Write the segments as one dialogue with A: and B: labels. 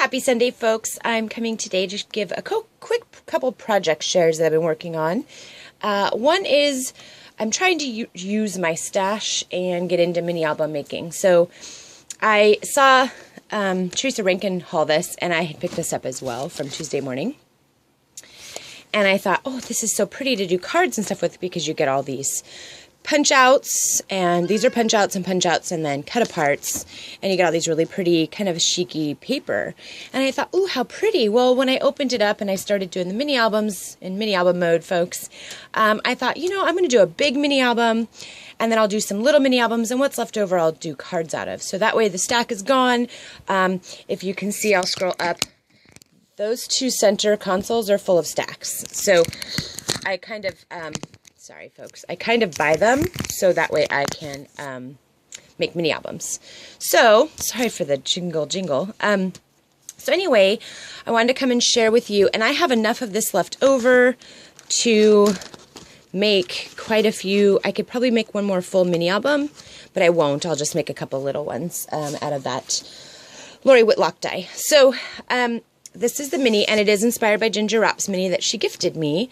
A: Happy Sunday, folks. I'm coming today to give a quick couple project shares that I've been working on. One is I'm trying to use my stash and get into mini album making. So I saw Teresa Rankin haul this, and I had picked this up as well from Tuesday morning. And I thought, oh, this is so pretty to do cards and stuff with because you get all these punch outs, and these are punch outs and then cut aparts, and you get all these really pretty kind of chic-y paper. And I thought, ooh, how pretty. Well, when I opened it up and I started doing the mini albums in mini album mode, folks, I thought, you know, I'm going to do a big mini album, and then I'll do some little mini albums, and what's left over I'll do cards out of. So that way the stack is gone. If you can see, I'll scroll up. Those two center consoles are full of stacks. So I kind of... sorry, folks. I kind of buy them so that way I can make mini albums. So, sorry for the jingle. So anyway, I wanted to come and share with you, and I have enough of this left over to make quite a few. I could probably make one more full mini album, but I won't. I'll just make a couple little ones out of that Lori Whitlock die. So, this is the mini, and it is inspired by Ginger Rap's mini that she gifted me.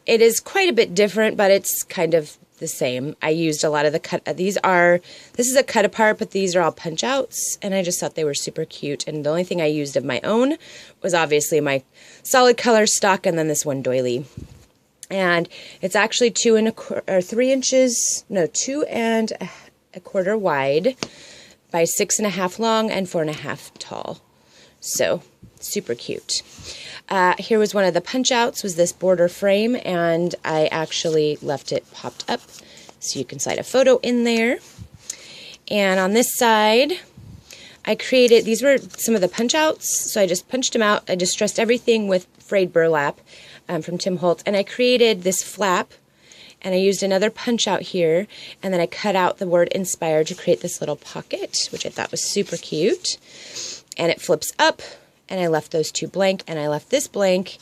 A: It is quite a bit different, but it's kind of the same. I used a lot of the cut. This is a cut apart, but these are all punch outs, and I just thought they were super cute. And the only thing I used of my own was obviously my solid color stock, and then this one doily. And it's actually 2 and a quarter wide by 6.5 long and 4.5 tall. So, super cute. Here was one of the punch outs, was this border frame, and I actually left it popped up so you can slide a photo in there. And on this side, I created, these were some of the punch outs, so I just punched them out. I distressed everything with frayed burlap from Tim Holtz, and I created this flap, and I used another punch out here, and then I cut out the word inspired to create this little pocket, which I thought was super cute. And it flips up, and I left those two blank, and I left this blank,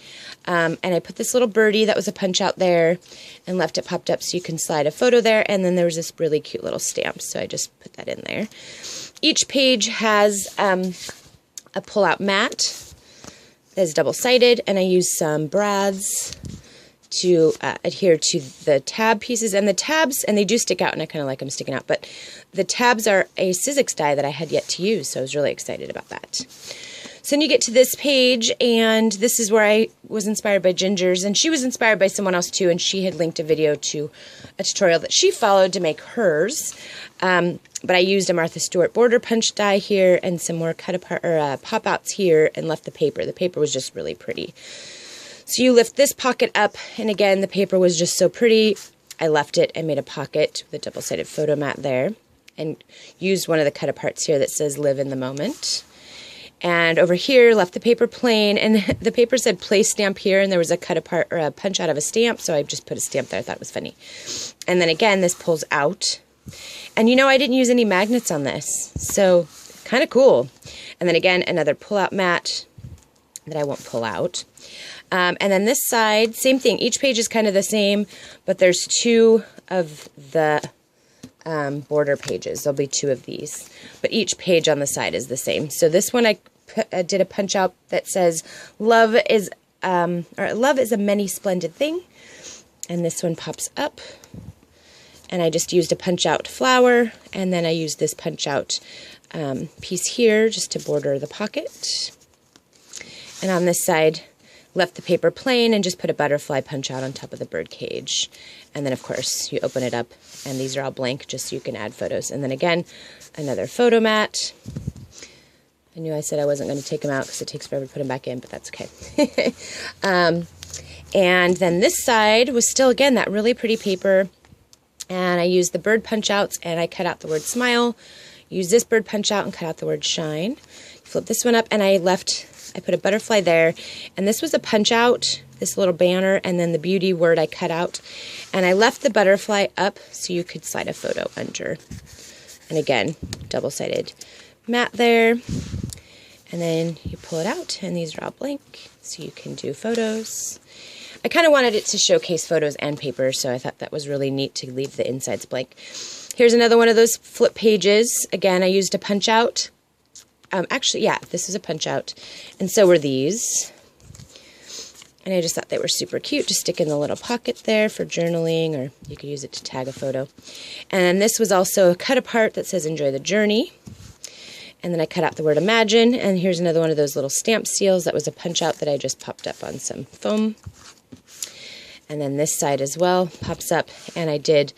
A: and I put this little birdie that was a punch out there and left it popped up so you can slide a photo there, and then there was this really cute little stamp, so I just put that in there. Each page has a pull-out mat that is double-sided, and I used some brads to adhere to the tab pieces, and the tabs, and they do stick out, and I kind of like them sticking out, but the tabs are a Sizzix die that I had yet to use, so I was really excited about that. So then you get to this page, and this is where I was inspired by Ginger's, and she was inspired by someone else too, and she had linked a video to a tutorial that she followed to make hers. But I used a Martha Stewart border punch die here, and some more cut apart or pop-outs here, and left the paper. The paper was just really pretty. So you lift this pocket up, and again, the paper was just so pretty. I left it and made a pocket with a double-sided photo mat there, and used one of the cut aparts here that says live in the moment. And over here, left the paper plain, and the paper said place stamp here, and there was a cut apart or a punch out of a stamp, so I just put a stamp there. I thought it was funny. And then again, this pulls out. And you know, I didn't use any magnets on this, so kind of cool. And then again, another pull-out mat that I won't pull out. And then this side, same thing. Each page is kind of the same, but there's 2 of the border pages. There'll be 2 of these, but each page on the side is the same. So this one I did a punch out that says love is a many splendid thing, and this one pops up, and I just used a punch out flower, and then I used this punch out piece here just to border the pocket. And on this side, left the paper plain and just put a butterfly punch out on top of the bird cage. And then, of course, you open it up, and these are all blank just so you can add photos. And then again, another photo mat. I knew I said I wasn't going to take them out because it takes forever to put them back in, but that's okay. And then this side was still, again, that really pretty paper. And I used the bird punch outs, and I cut out the word smile. Used this bird punch out and cut out the word shine. Flip this one up, and I put a butterfly there, and this was a punch out, this little banner, and then the beauty word I cut out, and I left the butterfly up so you could slide a photo under. And again, double-sided mat there, and then you pull it out, and these are all blank so you can do photos. I kind of wanted it to showcase photos and paper, so I thought that was really neat to leave the insides blank. Here's another one of those flip pages. Again, I used a punch out Actually, yeah, this is a punch out. And so were these. And I just thought they were super cute to stick in the little pocket there for journaling, or you could use it to tag a photo. And this was also a cut apart that says enjoy the journey. And then I cut out the word imagine. And here's another one of those little stamp seals that was a punch out that I just popped up on some foam. And then this side as well pops up. And I did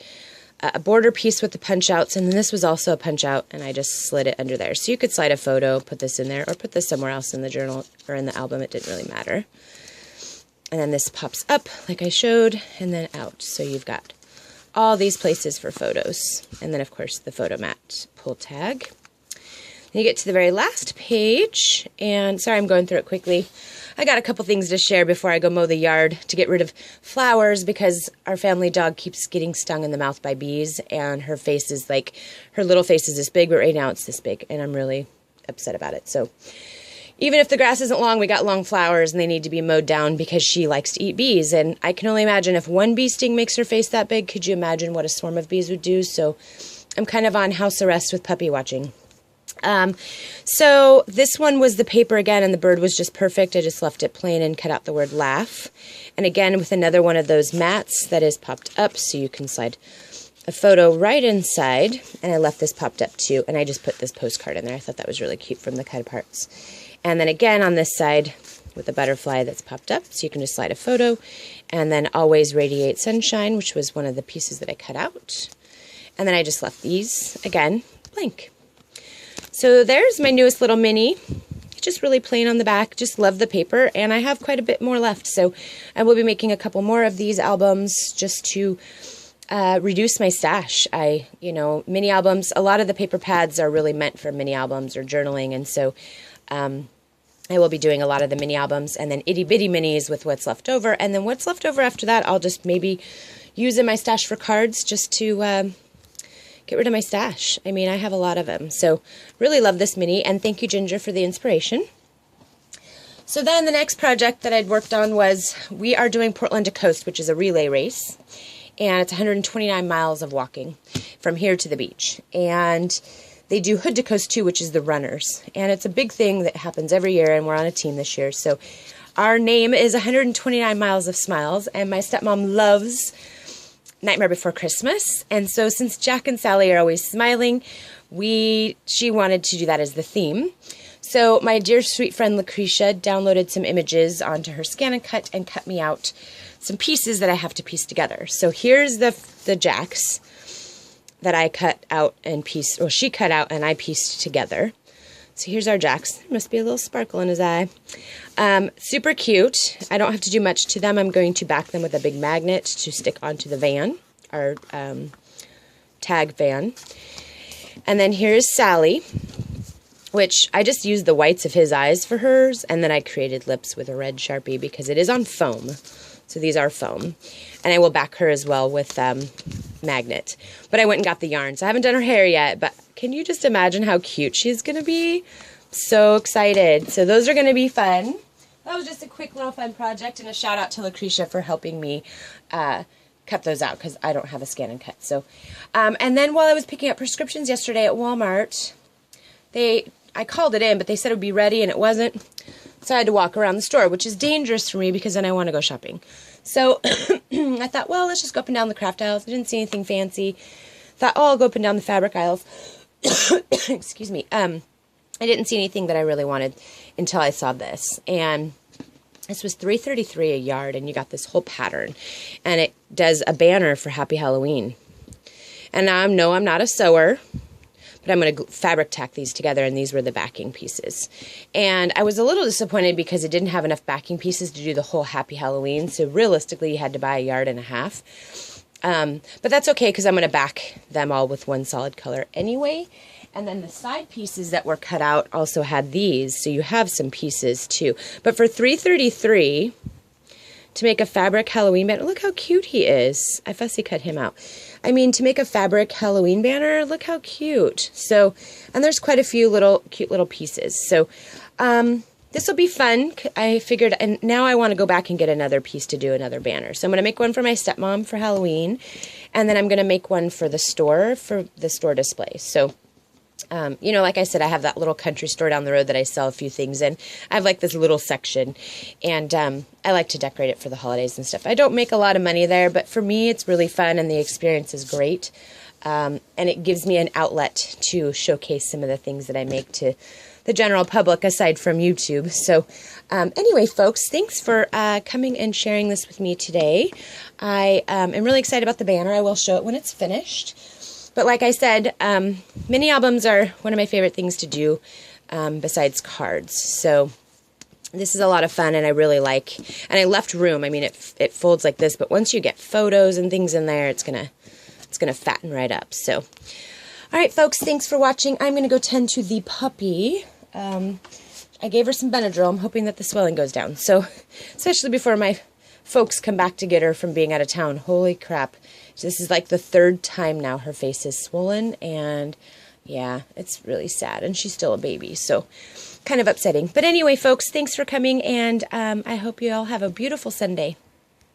A: a border piece with the punch outs. And then this was also a punch out, and I just slid it under there. So you could slide a photo, put this in there, or put this somewhere else in the journal or in the album. It didn't really matter. And then this pops up like I showed, and then out. So you've got all these places for photos. And then, of course, the photo mat pull tag. Then you get to the very last page, and sorry I'm going through it quickly. I got a couple things to share before I go mow the yard to get rid of flowers, because our family dog keeps getting stung in the mouth by bees, and her face is like, her little face is this big, but right now it's this big, and I'm really upset about it. So even if the grass isn't long, we got long flowers, and they need to be mowed down because she likes to eat bees. And I can only imagine if one bee sting makes her face that big, could you imagine what a swarm of bees would do? So I'm kind of on house arrest with puppy watching. So this one was the paper again, and the bird was just perfect. I just left it plain and cut out the word laugh. And again, with another one of those mats that is popped up, so you can slide a photo right inside. And I left this popped up too, and I just put this postcard in there. I thought that was really cute from the cut parts. And then again on this side with the butterfly that's popped up, so you can just slide a photo. And then always radiate sunshine, which was one of the pieces that I cut out. And then I just left these, again, blank. So there's my newest little mini. Just really plain on the back. Just love the paper, and I have quite a bit more left. So I will be making a couple more of these albums just to reduce my stash. Mini albums, a lot of the paper pads are really meant for mini albums or journaling, and so I will be doing a lot of the mini albums, and then itty bitty minis with what's left over. And then what's left over after that, I'll just maybe use in my stash for cards just to get rid of my stash. I mean, I have a lot of them. So really love this mini, and thank you, Ginger, for the inspiration. So then the next project that I'd worked on was, we are doing Portland to Coast, which is a relay race. And it's 129 miles of walking from here to the beach. And they do Hood to Coast too, which is the runners. And it's a big thing that happens every year, and we're on a team this year. So our name is 129 Miles of Smiles, and my stepmom loves Nightmare Before Christmas. And so since Jack and Sally are always smiling, she wanted to do that as the theme. So my dear sweet friend Lucretia downloaded some images onto her Scan and cut me out some pieces that I have to piece together. So here's the Jacks that I cut out and pieced, or she cut out and I pieced together. So here's our Jacks. There must be a little sparkle in his eye. Super cute. I don't have to do much to them. I'm going to back them with a big magnet to stick onto the van, our tag van. And then here's Sally, which I just used the whites of his eyes for hers, and then I created lips with a red Sharpie because it is on foam. So these are foam. And I will back her as well with magnet. But I went and got the yarn, so I haven't done her hair yet, but can you just imagine how cute she's going to be? So excited. So those are going to be fun. That was just a quick little fun project, and a shout out to Lucretia for helping me cut those out because I don't have a scan and cut. So, and then while I was picking up prescriptions yesterday at Walmart, I called it in, but they said it would be ready and it wasn't. So I had to walk around the store, which is dangerous for me because then I want to go shopping. So I thought, well, let's just go up and down the craft aisles. I didn't see anything fancy. Thought, oh, I'll go up and down the fabric aisles. Excuse me. I didn't see anything that I really wanted until I saw this. And this was $3.33 a yard, and you got this whole pattern. And it does a banner for Happy Halloween. And now I'm not a sewer, but I'm going to fabric tack these together, and these were the backing pieces. And I was a little disappointed because it didn't have enough backing pieces to do the whole Happy Halloween, so realistically you had to buy a yard and a half. But that's okay because I'm going to back them all with one solid color anyway. And then the side pieces that were cut out also had these, so you have some pieces too. But for $3.33 to make a fabric Halloween banner, look how cute he is. I fussy cut him out. I mean, to make a fabric Halloween banner, look how cute. So, and there's quite a few cute little pieces. So, this will be fun. I figured, and now I want to go back and get another piece to do another banner. So I'm going to make one for my stepmom for Halloween, and then I'm going to make one for the store display. So You know, like I said, I have that little country store down the road that I sell a few things in. I have like this little section, and I like to decorate it for the holidays and stuff. I don't make a lot of money there, but for me, it's really fun, and the experience is great. And it gives me an outlet to showcase some of the things that I make to the general public aside from YouTube. So anyway, folks, thanks for coming and sharing this with me today. I am really excited about the banner. I will show it when it's finished. But like I said, mini albums are one of my favorite things to do besides cards. So this is a lot of fun, and I really like, and I left room. I mean, it folds like this, but once you get photos and things in there, it's gonna fatten right up. So, all right, folks, thanks for watching. I'm gonna go tend to the puppy. I gave her some Benadryl. I'm hoping that the swelling goes down. So, especially before my folks come back to get her from being out of town. Holy crap. This is like the third time now her face is swollen, and yeah, it's really sad, and she's still a baby, so kind of upsetting. But anyway, folks, thanks for coming, and I hope you all have a beautiful Sunday.